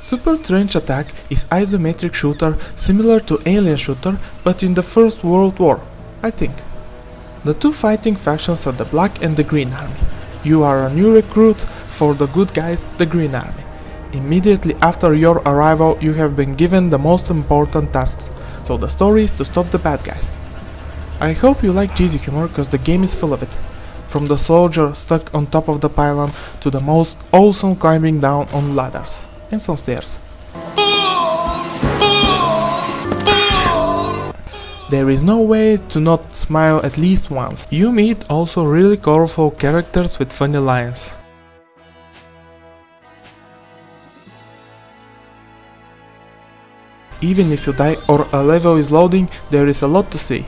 Super Trench Attack is isometric shooter similar to Alien Shooter, but in the First World War, I think. The two fighting factions are the Black and the Green Army. You are a new recruit for the good guys, the Green Army. Immediately after your arrival, you have been given the most important tasks, so the story is to stop the bad guys. I hope you like cheesy humor, cause the game is full of it. From the soldier stuck on top of the pylon to the most awesome climbing down on ladders and some stairs. There is no way to not smile at least once. You meet also really colorful characters with funny lines. Even if you die or a level is loading, there is a lot to see.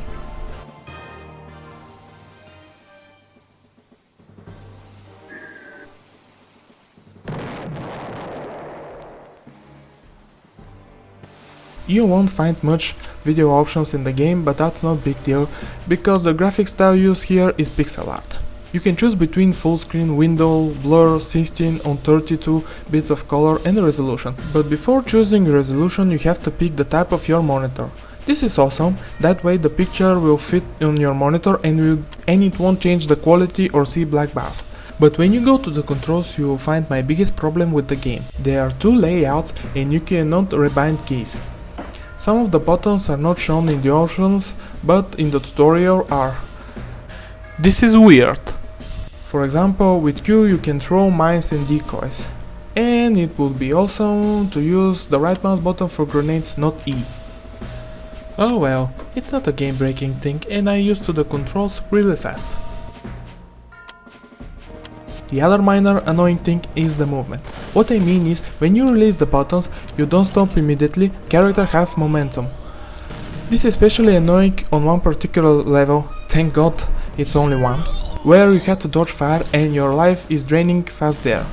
You won't find much video options in the game, but that's not big deal, because the graphics style used here is pixel art. You can choose between full screen, window, blur, 16 on 32 bits of color and resolution. But before choosing resolution you have to pick the type of your monitor. This is awesome, that way the picture will fit on your monitor and it won't change the quality or see black bars. But when you go to the controls you will find my biggest problem with the game. There are two layouts and you cannot rebind keys. Some of the buttons are not shown in the options, but in the tutorial are. This is weird. For example, with Q you can throw mines and decoys. And it would be awesome to use the right mouse button for grenades, not E. Oh well, it's not a game breaking thing and I used to the controls really fast. The other minor annoying thing is the movement. What I mean is, when you release the buttons, you don't stop immediately, character have momentum. This is especially annoying on one particular level, thank god it's only one, where you have to dodge fire and your life is draining fast there.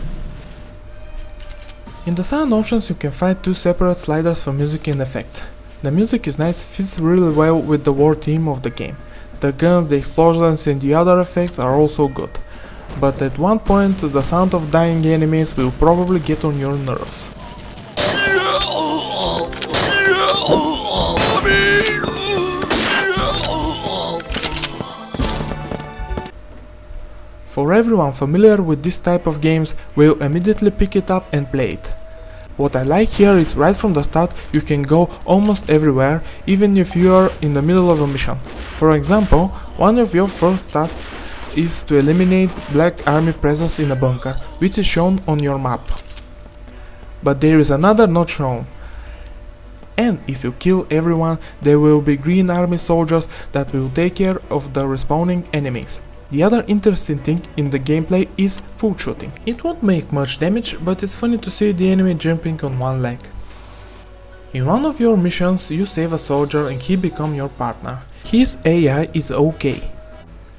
In the sound options you can find two separate sliders for music and effects. The music is nice, fits really well with the war theme of the game. The guns, the explosions and the other effects are also good. But at one point the sound of dying enemies will probably get on your nerves. For everyone familiar with this type of games will immediately pick it up and play it. What I like here is right from the start you can go almost everywhere, even if you are in the middle of a mission. For example, one of your first tasks is to eliminate Black Army presence in a bunker, which is shown on your map. But there is another not shown. And if you kill everyone, there will be Green Army soldiers that will take care of the respawning enemies. The other interesting thing in the gameplay is full shooting. It won't make much damage, but it's funny to see the enemy jumping on one leg. In one of your missions you save a soldier and he becomes your partner. His AI is okay.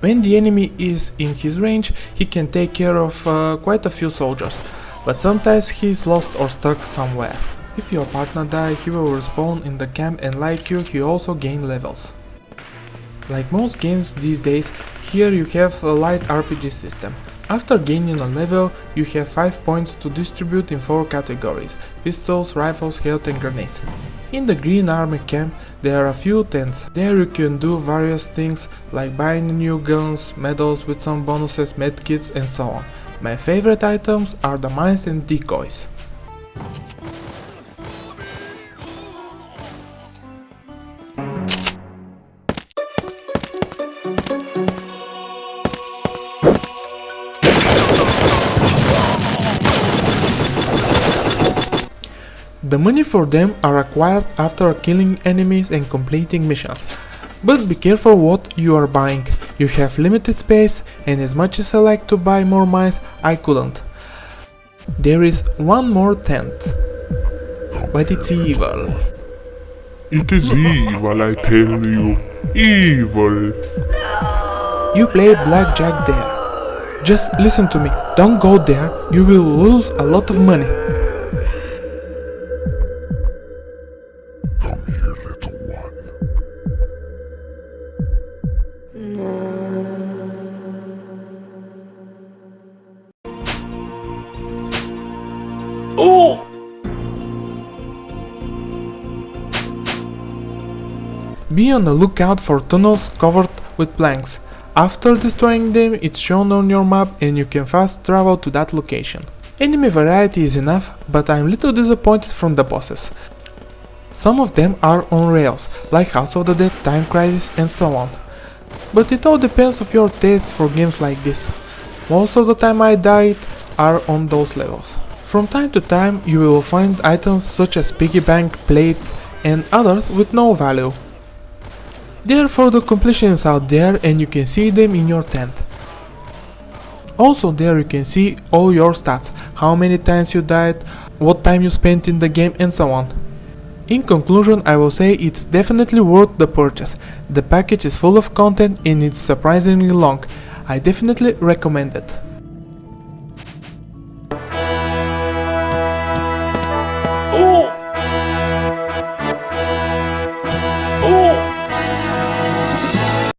When the enemy is in his range, he can take care of quite a few soldiers, but sometimes he is lost or stuck somewhere. If your partner dies, he will respawn in the camp and like you, he also gains levels. Like most games these days, here you have a light RPG system. After gaining a level, you have 5 points to distribute in 4 categories: pistols, rifles, health and grenades. In the Green Army camp there are a few tents. There you can do various things like buying new guns, medals with some bonuses, medkits and so on. My favorite items are the mines and decoys. The money for them are acquired after killing enemies and completing missions. But be careful what you are buying. You have limited space and as much as I like to buy more mines, I couldn't. There is one more tent. But it's evil. It is evil, I tell you. Evil. You play blackjack there. Just listen to me, don't go there, you will lose a lot of money. Come here, little one. Oh! Be on the lookout for tunnels covered with planks. After destroying them, it's shown on your map and you can fast travel to that location. Enemy variety is enough, but I'm little disappointed from the bosses. Some of them are on rails, like House of the Dead, Time Crisis and so on. But it all depends of your taste for games like this. Most of the time I died are on those levels. From time to time you will find items such as piggy bank, plate and others with no value. They are for the completionists out there and you can see them in your tent. Also there you can see all your stats, how many times you died, what time you spent in the game and so on. In conclusion, I will say it's definitely worth the purchase. The package is full of content and it's surprisingly long. I definitely recommend it.